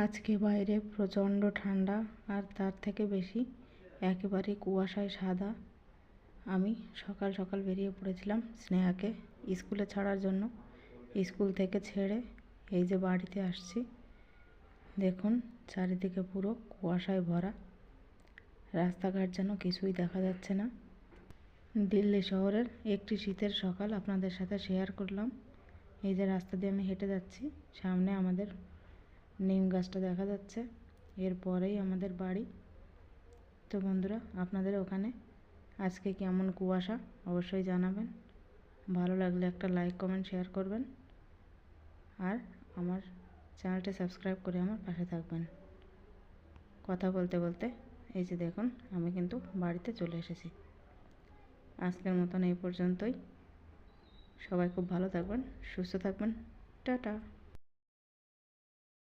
আজকে বাইরে প্রচণ্ড ঠান্ডা, আর তার থেকে বেশি একেবারে কুয়াশায় সাদা। আমি সকাল সকাল বেরিয়ে পড়েছিলাম স্নেহাকে স্কুলে ছাড়ার জন্য। স্কুল থেকে ছেড়ে এই যে বাড়িতে আসছি, দেখুন চারিদিকে পুরো কুয়াশায় ভরা, রাস্তাঘাট যেন কিছুই দেখা যাচ্ছে না। দিল্লি শহরের একটি শীতের সকাল আপনাদের সাথে শেয়ার করলাম। এই যে রাস্তা দিয়ে আমি হেঁটে যাচ্ছি, সামনে আমাদের নিম গাছটা দেখা যাচ্ছে, এরপরেই আমাদের বাড়ি। তো বন্ধুরা, আপনাদের ওখানে আজকে কেমন কুয়াশা অবশ্যই জানাবেন। ভালো লাগলে একটা লাইক কমেন্ট শেয়ার করবেন, আর আমার চ্যানেলটা সাবস্ক্রাইব করে আমার পাশে থাকবেন। কথা বলতে বলতে এই যে দেখুন আমি কিন্তু বাড়িতে চলে এসেছি। আজকের মতন এই পর্যন্তই। সবাই খুব ভালো থাকবেন, সুস্থ থাকবেন। টাটা।